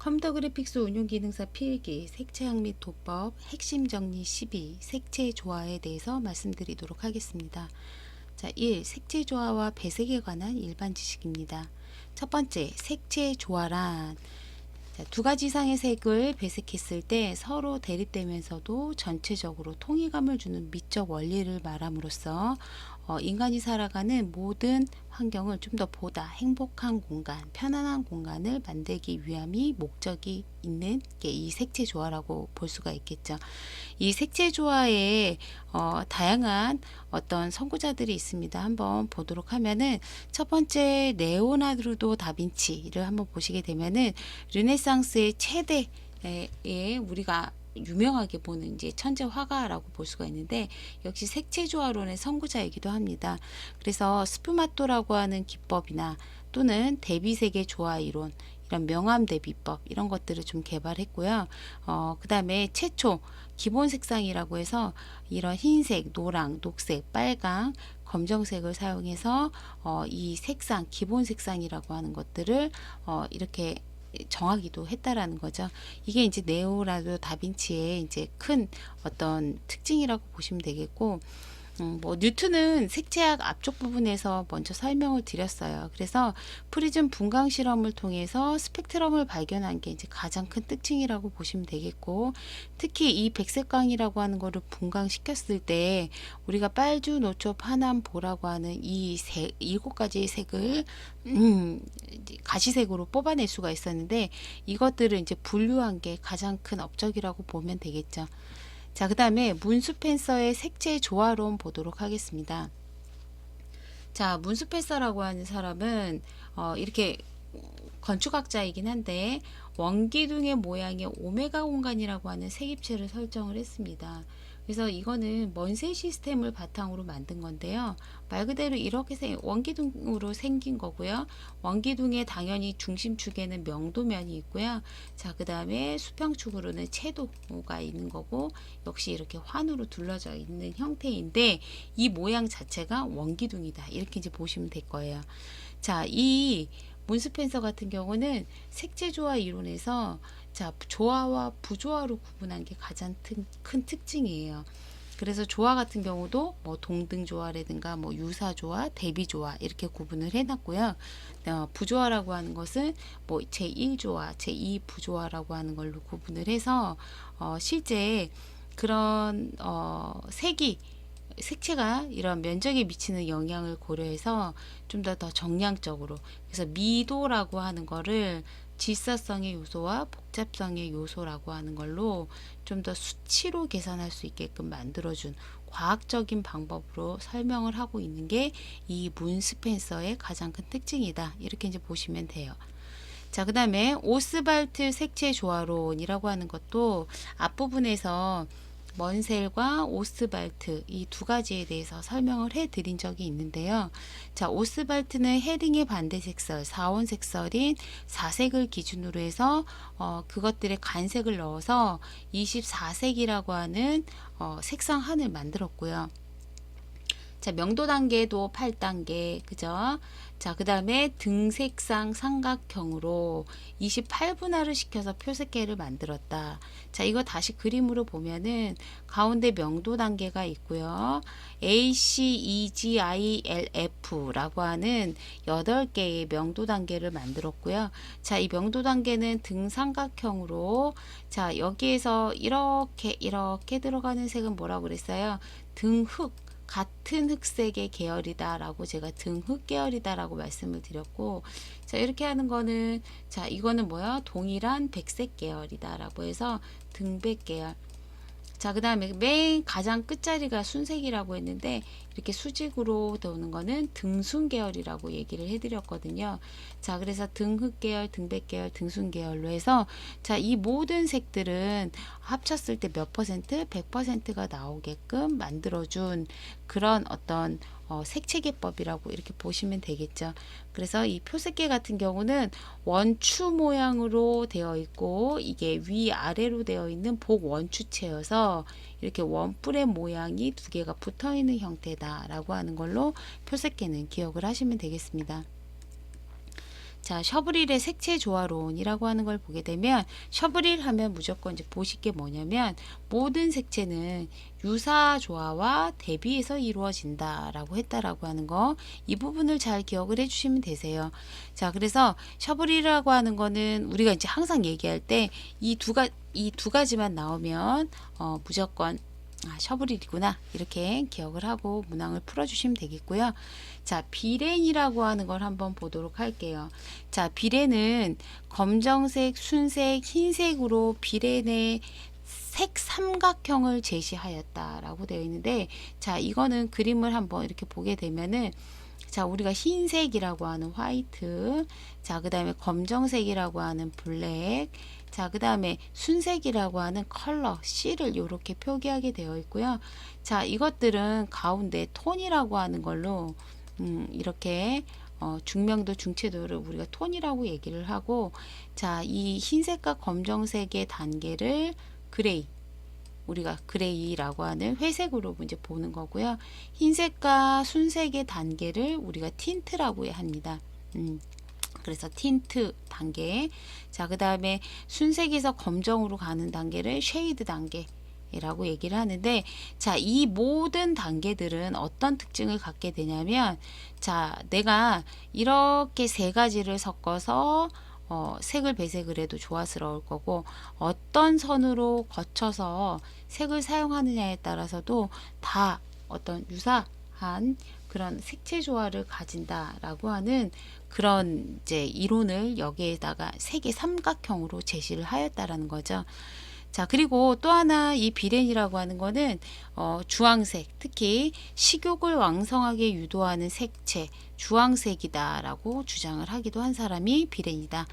컴퓨터 그래픽스 운용 기능사 필기, 색채학 및 도법, 핵심 정리 12, 색채 조화에 대해서 말씀드리도록 하겠습니다. 자, 1. 색채 조화와 배색에 관한 일반 지식입니다. 첫 번째, 색채 조화란 자, 두 가지 이상의 색을 배색했을 때 서로 대립되면서도 전체적으로 통일감을 주는 미적 원리를 말함으로써 인간이 살아가는 모든 환경을 좀 더 보다 행복한 공간, 편안한 공간을 만들기 위함이 목적이 있는 게 이 색채 조화라고 볼 수가 있겠죠. 이 색채 조화에 다양한 어떤 선구자들이 있습니다. 한번 보도록 하면은 첫 번째 레오나르도 다빈치를 한번 보시게 되면은 르네상스의 최대의 우리가 유명하게 보는 이제 천재 화가라고 볼 수가 있는데 역시 색채 조화론의 선구자이기도 합니다. 그래서 스푸마토라고 하는 기법이나 또는 대비색의 조화 이론 이런 명암 대비법 이런 것들을 좀 개발했고요. 그 다음에 최초 기본 색상이라고 해서 이런 흰색, 노랑, 녹색, 빨강, 검정색을 사용해서 이 색상, 기본 색상이라고 하는 것들을 이렇게 정하기도 했다라는 거죠. 이게 이제 네오나르도 다빈치의 이제 큰 어떤 특징이라고 보시면 되겠고, 뭐 뉴턴은 색채학 앞쪽 부분에서 먼저 설명을 드렸어요. 그래서 프리즘 분광 실험을 통해서 스펙트럼을 발견한 게 이제 가장 큰 특징이라고 보시면 되겠고, 특히 이 백색광이라고 하는 거를 분광시켰을 때 우리가 빨주, 노초, 파남, 보라고 하는 이 일곱 가지의 색을 가시색으로 뽑아낼 수가 있었는데 이것들을 이제 분류한 게 가장 큰 업적이라고 보면 되겠죠. 자, 그 다음에 문스펜서의 색채 조화론 보도록 하겠습니다. 자, 문스펜서라고 하는 사람은 이렇게 건축학자이긴 한데 원기둥의 모양의 오메가 공간이라고 하는 색입체를 설정을 했습니다. 그래서 이거는 먼세 시스템을 바탕으로 만든 건데요. 말 그대로 이렇게 원기둥으로 생긴 거고요. 원기둥의 당연히 중심축에는 명도면이 있고요. 자, 그 다음에 수평축으로는 채도가 있는 거고 역시 이렇게 환으로 둘러져 있는 형태인데 이 모양 자체가 원기둥이다. 이렇게 이제 보시면 될 거예요. 자, 이 문스펜서 같은 경우는 색채 조화 이론에서 자, 조화와 부조화로 구분한 게 가장 큰 특징이에요. 그래서 조화 같은 경우도 뭐 동등 조화라든가 뭐 유사 조화, 대비 조화 이렇게 구분을 해놨고요. 부조화라고 하는 것은 뭐 제1조화, 제2부조화라고 하는 걸로 구분을 해서 실제 그런 색채가 이런 면적에 미치는 영향을 고려해서 좀 더 정량적으로 그래서 미도라고 하는 거를 질서성의 요소와 복잡성의 요소라고 하는 걸로 좀 더 수치로 계산할 수 있게끔 만들어준 과학적인 방법으로 설명을 하고 있는 게 이 문 스펜서의 가장 큰 특징이다. 이렇게 이제 보시면 돼요. 자, 그 다음에 오스발트 색채 조화론이라고 하는 것도 앞부분에서 먼셀과 오스발트 이 두 가지에 대해서 설명을 해 드린 적이 있는데요. 자, 오스발트는 헤링의 반대 색설, 4원 색설인 4색을 기준으로 해서 그것들의 간색을 넣어서 24색이라고 하는 색상한을 만들었고요. 자, 명도 단계도 8단계, 그죠? 자, 그 다음에 등색상 삼각형으로 28분할을 시켜서 표색계를 만들었다. 자, 이거 다시 그림으로 보면은 가운데 명도 단계가 있고요. A, C, E, G, I, L, F라고 하는 8개의 명도 단계를 만들었고요. 자, 이 명도 단계는 등삼각형으로 자, 여기에서 이렇게 들어가는 색은 뭐라고 그랬어요? 등흑. 같은 흑색의 계열이다 라고 제가 등흑 계열이다 라고 말씀을 드렸고 자 이렇게 하는 거는 자 이거는 뭐야 동일한 백색 계열이다 라고 해서 등백 계열 자, 그 다음에 맨 가장 끝자리가 순색이라고 했는데 이렇게 수직으로 도는 거는 등순 계열이라고 얘기를 해드렸거든요. 자, 그래서 등흑 계열, 등백 계열, 등순 계열로 해서 자, 이 모든 색들은 합쳤을 때 몇 퍼센트? 100%가 나오게끔 만들어준 그런 어떤 색채계법이라고 이렇게 보시면 되겠죠. 그래서 이 표색계 같은 경우는 원추 모양으로 되어 있고 이게 위아래로 되어 있는 복원추체여서 이렇게 원뿔의 모양이 두 개가 붙어 있는 형태다 라고 하는 걸로 표색계는 기억을 하시면 되겠습니다. 자, 셔브릴의 색채 조화론이라고 하는 걸 보게 되면 셔브릴 하면 무조건 이제 보실 게 뭐냐면 모든 색채는 유사 조화와 대비해서 이루어진다라고 했다라고 하는 거, 이 부분을 잘 기억을 해주시면 되세요. 자, 그래서 셔브릴이라고 하는 거는 우리가 이제 항상 얘기할 때 이 두 가지만 나오면 무조건 셔브릴이구나 이렇게 기억을 하고 문항을 풀어주시면 되겠고요. 자, 비렌이라고 하는 걸 한번 보도록 할게요. 자, 비렌은 검정색, 순색, 흰색으로 비렌의 색 삼각형을 제시하였다라고 되어 있는데, 자, 이거는 그림을 한번 이렇게 보게 되면은, 자, 우리가 흰색이라고 하는 화이트, 자, 그 다음에 검정색이라고 하는 블랙, 자, 그 다음에 순색이라고 하는 컬러 C를 이렇게 표기하게 되어 있고요. 자, 이것들은 가운데 톤이라고 하는 걸로 이렇게 중명도 중채도를 우리가 톤이라고 얘기를 하고, 자, 이 흰색과 검정색의 단계를 그레이, 우리가 그레이라고 하는 회색으로 이제 보는 거고요. 흰색과 순색의 단계를 우리가 틴트라고 합니다. 그래서 틴트 단계. 자, 그 다음에 순색에서 검정으로 가는 단계를 쉐이드 단계라고 얘기를 하는데, 자, 이 모든 단계들은 어떤 특징을 갖게 되냐면, 자, 내가 이렇게 세 가지를 섞어서 색을 배색을 해도 조화스러울 거고, 어떤 선으로 거쳐서 색을 사용하느냐에 따라서도 다 어떤 유사한 그런 색채 조화를 가진다라고 하는 그런 이제 이론을 여기에다가 색의 삼각형으로 제시를 하였다라는 거죠. 자, 그리고 또 하나 이 비렌이라고 하는 거는 주황색, 특히 식욕을 왕성하게 유도하는 색채, 주황색이다라고 주장을 하기도 한 사람이 비렌이다.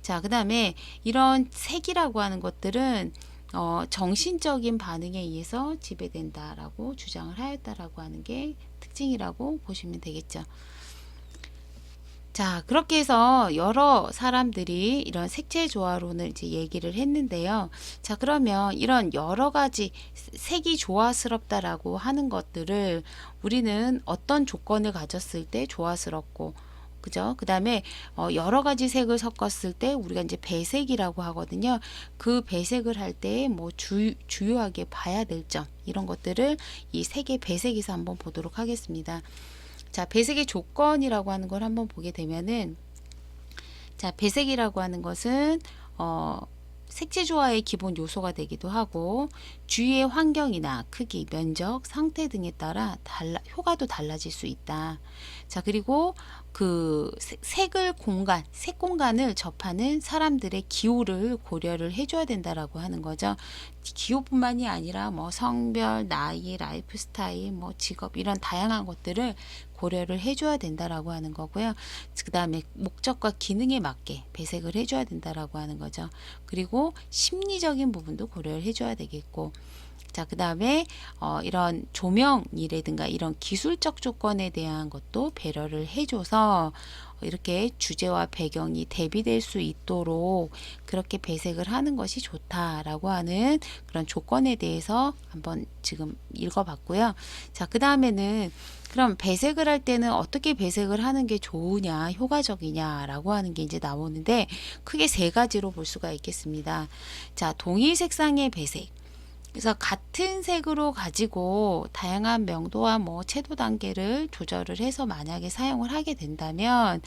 자, 그 다음에 이런 색이라고 하는 것들은 정신적인 반응에 의해서 지배된다라고 주장을 하였다라고 하는 게 특징이라고 보시면 되겠죠. 자, 그렇게 해서 여러 사람들이 이런 색채 조화론을 이제 얘기를 했는데요. 자, 그러면 이런 여러 가지 색이 조화스럽다라고 하는 것들을 우리는 어떤 조건을 가졌을 때 조화스럽고, 그죠? 그 다음에 여러 가지 색을 섞었을 때 우리가 이제 배색이라고 하거든요. 그 배색을 할 때 뭐 주요하게 봐야 될 점, 이런 것들을 이 색의 배색에서 한번 보도록 하겠습니다. 자, 배색의 조건이라고 하는 걸 한번 보게 되면은, 자, 배색이라고 하는 것은 색채 조화의 기본 요소가 되기도 하고, 주위의 환경이나 크기, 면적, 상태 등에 따라 효과도 달라질 수 있다. 자, 그리고 그 색 공간을 접하는 사람들의 기호를 고려를 해줘야 된다라고 하는 거죠. 기호뿐만이 아니라 뭐 성별, 나이, 라이프 스타일, 뭐 직업, 이런 다양한 것들을 고려를 해줘야 된다라고 하는 거고요. 그 다음에 목적과 기능에 맞게 배색을 해줘야 된다라고 하는 거죠. 그리고 심리적인 부분도 고려를 해줘야 되겠고, 자, 그 다음에 이런 조명이라든가 이런 기술적 조건에 대한 것도 배려를 해줘서 이렇게 주제와 배경이 대비될 수 있도록 그렇게 배색을 하는 것이 좋다라고 하는 그런 조건에 대해서 한번 지금 읽어봤고요. 자, 그 다음에는 그럼 배색을 할 때는 어떻게 배색을 하는 게 좋으냐, 효과적이냐라고 하는 게 이제 나오는데, 크게 세 가지로 볼 수가 있겠습니다. 자, 동일 색상의 배색. 그래서 같은 색으로 가지고 다양한 명도와 뭐 채도 단계를 조절을 해서 만약에 사용을 하게 된다면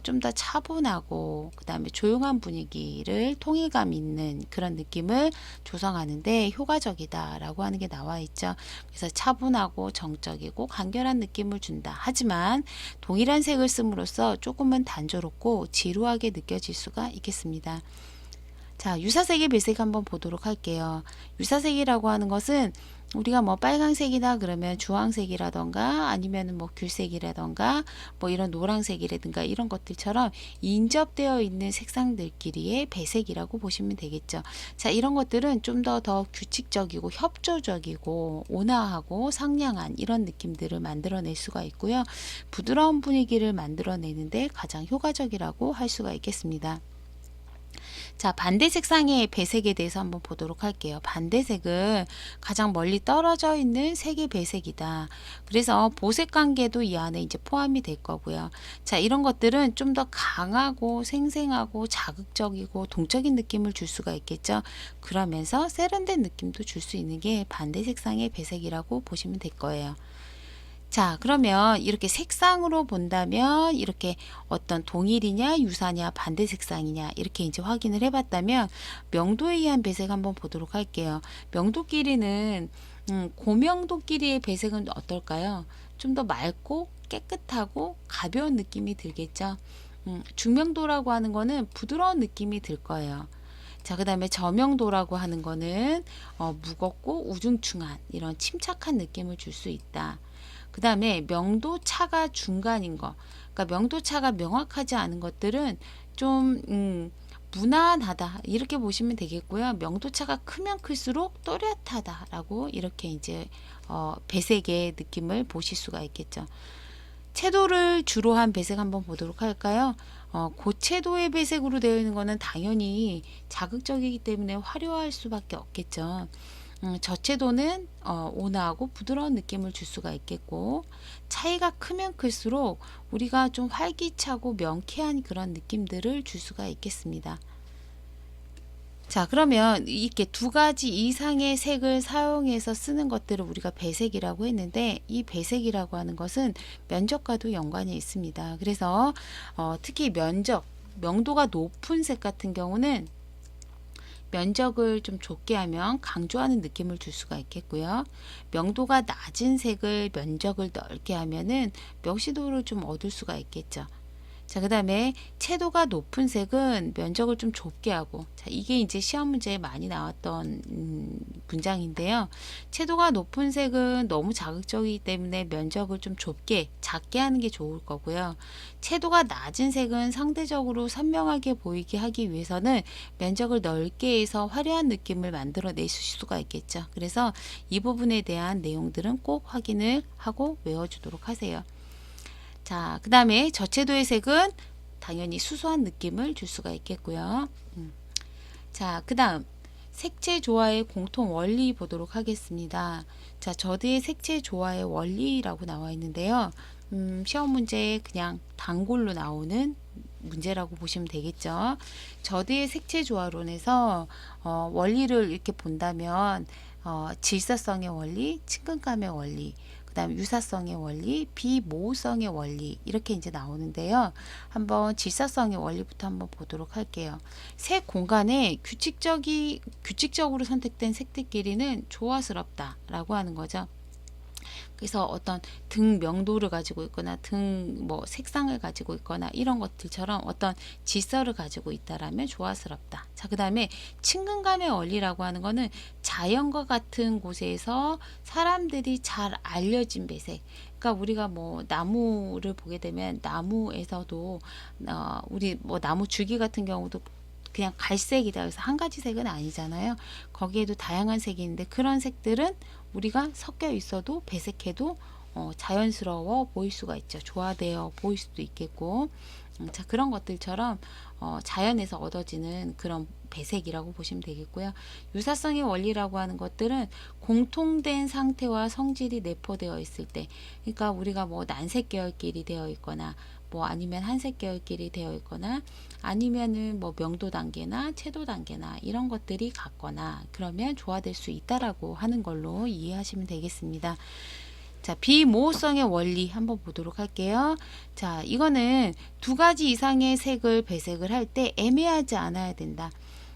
좀 더 차분하고 그 다음에 조용한 분위기를 통일감 있는 그런 느낌을 조성하는데 효과적이다라고 하는 게 나와 있죠. 그래서 차분하고 정적이고 간결한 느낌을 준다. 하지만 동일한 색을 씀으로써 조금은 단조롭고 지루하게 느껴질 수가 있겠습니다. 자, 유사색의 배색 한번 보도록 할게요. 유사색이라고 하는 것은 우리가 뭐 빨강색이다 그러면 주황색이라던가 아니면 뭐 귤색이라던가 뭐 이런 노란색이라든가 이런 것들처럼 인접되어 있는 색상들끼리의 배색이라고 보시면 되겠죠. 자, 이런 것들은 좀 더 규칙적이고 협조적이고 온화하고 상냥한 이런 느낌들을 만들어낼 수가 있고요. 부드러운 분위기를 만들어내는데 가장 효과적이라고 할 수가 있겠습니다. 자, 반대 색상의 배색에 대해서 한번 보도록 할게요. 반대색은 가장 멀리 떨어져 있는 색의 배색이다. 그래서 보색 관계도 이 안에 이제 포함이 될 거고요. 자, 이런 것들은 좀 더 강하고 생생하고 자극적이고 동적인 느낌을 줄 수가 있겠죠. 그러면서 세련된 느낌도 줄 수 있는 게 반대 색상의 배색이라고 보시면 될 거예요. 자, 그러면 이렇게 색상으로 본다면 이렇게 어떤 동일이냐 유사냐 반대 색상이냐 이렇게 이제 확인을 해봤다면 명도에 의한 배색 한번 보도록 할게요. 명도끼리는 고명도끼리의 배색은 어떨까요? 좀 더 맑고 깨끗하고 가벼운 느낌이 들겠죠. 중명도라고 하는 거는 부드러운 느낌이 들 거예요. 자, 그 다음에 저명도라고 하는 거는 무겁고 우중충한 이런 침착한 느낌을 줄 수 있다. 그 다음에 명도차가 중간인 거, 그러니까 명도차가 명확하지 않은 것들은 좀 무난하다 이렇게 보시면 되겠고요. 명도차가 크면 클수록 또렷하다라고 이렇게 이제 배색의 느낌을 보실 수가 있겠죠. 채도를 주로 한 배색 한번 보도록 할까요? 고채도의 배색으로 되어 있는 거는 당연히 자극적이기 때문에 화려할 수밖에 없겠죠. 저채도는 온화하고 부드러운 느낌을 줄 수가 있겠고, 차이가 크면 클수록 우리가 좀 활기차고 명쾌한 그런 느낌들을 줄 수가 있겠습니다. 자, 그러면 이렇게 두 가지 이상의 색을 사용해서 쓰는 것들을 우리가 배색이라고 했는데, 이 배색이라고 하는 것은 면적과도 연관이 있습니다. 그래서 특히 명도가 높은 색 같은 경우는 면적을 좀 좁게 하면 강조하는 느낌을 줄 수가 있겠고요. 명도가 낮은 색을 면적을 넓게 하면은 명시도를 좀 얻을 수가 있겠죠. 자, 그 다음에 채도가 높은 색은 면적을 좀 좁게 하고, 자, 이게 이제 시험 문제에 많이 나왔던 문장인데요. 채도가 높은 색은 너무 자극적이기 때문에 면적을 좀 좁게, 작게 하는 게 좋을 거고요. 채도가 낮은 색은 상대적으로 선명하게 보이게 하기 위해서는 면적을 넓게 해서 화려한 느낌을 만들어 내실 수가 있겠죠. 그래서 이 부분에 대한 내용들은 꼭 확인을 하고 외워주도록 하세요. 자, 그 다음에 저채도의 색은 당연히 수수한 느낌을 줄 수가 있겠고요. 자, 그 다음 색채 조화의 공통 원리 보도록 하겠습니다. 자, 저드의 색채 조화의 원리라고 나와 있는데요. 시험 문제에 그냥 단골로 나오는 문제라고 보시면 되겠죠. 저드의 색채 조화론에서 원리를 이렇게 본다면 질서성의 원리, 친근감의 원리, 그다음 유사성의 원리, 비모호성의 원리 이렇게 이제 나오는데요. 한번 질서성의 원리부터 한번 보도록 할게요. 색 공간에 규칙적으로 선택된 색들끼리는 조화스럽다라고 하는 거죠. 그래서 어떤 등 명도를 가지고 있거나 등 뭐 색상을 가지고 있거나 이런 것들처럼 어떤 질서를 가지고 있다라면 조화스럽다. 자, 그다음에 친근감의 원리라고 하는 거는 자연과 같은 곳에서 사람들이 잘 알려진 배색. 그러니까 우리가 뭐 나무를 보게 되면 나무에서도 우리 뭐 나무 줄기 같은 경우도 그냥 갈색이다. 그래서 한 가지 색은 아니잖아요. 거기에도 다양한 색이 있는데 그런 색들은 우리가 섞여 있어도 배색해도 자연스러워 보일 수가 있죠. 조화되어 보일 수도 있겠고, 자, 그런 것들처럼 자연에서 얻어지는 그런 배색이라고 보시면 되겠고요. 유사성의 원리라고 하는 것들은 공통된 상태와 성질이 내포되어 있을 때, 그러니까 우리가 뭐 난색 계열끼리 되어 있거나 뭐 아니면 한색 계열끼리 되어 있거나 아니면은 뭐 명도 단계나 채도 단계나 이런 것들이 같거나 그러면 조화될 수 있다라고 하는 걸로 이해하시면 되겠습니다. 자, 비모호성의 원리 한번 보도록 할게요. 자, 이거는 두 가지 이상의 색을 배색을 할 때 애매하지 않아야 된다.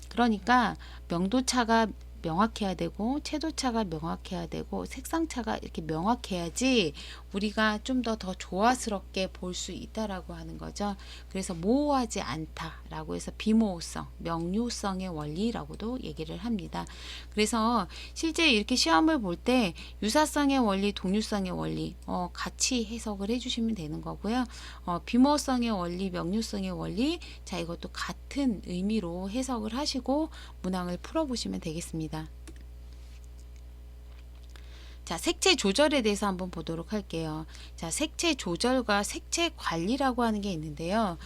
그러니까 명도차가 명확해야 되고 채도차가 명확해야 되고 색상차가 이렇게 명확해야지 우리가 좀 더 조화스럽게 볼 수 있다라고 하는 거죠. 그래서 모호하지 않다라고 해서 비모호성, 명료성의 원리라고도 얘기를 합니다. 그래서 실제 이렇게 시험을 볼 때 유사성의 원리, 동류성의 원리 같이 해석을 해주시면 되는 거고요. 비모호성의 원리, 명료성의 원리, 자, 이것도 같은 의미로 해석을 하시고 문항을 풀어보시면 되겠습니다. 자, 색채 조절에 대해서 한번 보도록 할게요. 자, 색채 조절과 색채 관리라고 하는 게 있는데요.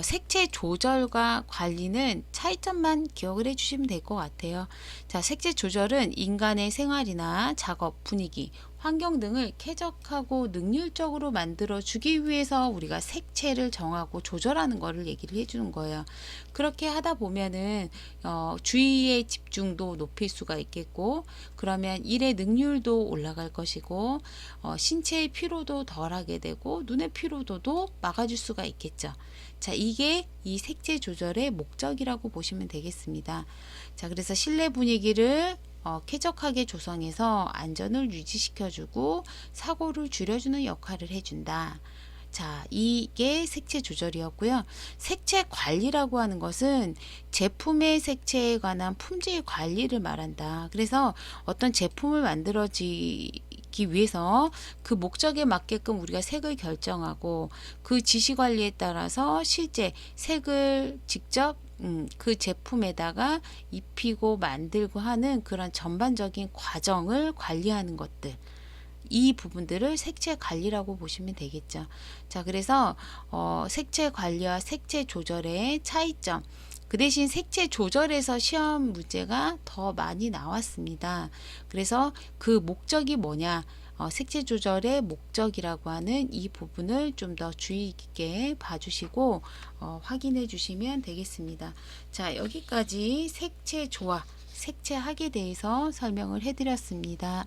색채 조절과 관리는 차이점만 기억을 해주시면 될 것 같아요. 자, 색채 조절은 인간의 생활이나 작업 분위기, 환경 등을 쾌적하고 능률적으로 만들어 주기 위해서 우리가 색채를 정하고 조절하는 거를 얘기를 해주는 거예요. 그렇게 하다 보면은 주의의 집중도 높일 수가 있겠고, 그러면 일의 능률도 올라갈 것이고, 신체의 피로도 덜하게 되고 눈의 피로도도 막아줄 수가 있겠죠. 자, 이게 이 색채 조절의 목적이라고 보시면 되겠습니다. 자, 그래서 실내 분위기를 쾌적하게 조성해서 안전을 유지시켜주고 사고를 줄여주는 역할을 해준다. 자, 이게 색채 조절이었고요. 색채 관리라고 하는 것은 제품의 색채에 관한 품질 관리를 말한다. 그래서 어떤 제품을 만들어지기 위해서 그 목적에 맞게끔 우리가 색을 결정하고 그 지시 관리에 따라서 실제 색을 직접 그 제품에다가 입히고 만들고 하는 그런 전반적인 과정을 관리하는 것들, 이 부분들을 색채 관리라고 보시면 되겠죠. 자, 그래서 색채 관리와 색채 조절의 차이점, 그 대신 색채 조절에서 시험 문제가 더 많이 나왔습니다. 그래서 그 목적이 뭐냐, 색채 조절의 목적이라고 하는 이 부분을 좀 더 주의 깊게 봐주시고 확인해 주시면 되겠습니다. 자, 여기까지 색채 조화, 색채학에 대해서 설명을 해드렸습니다.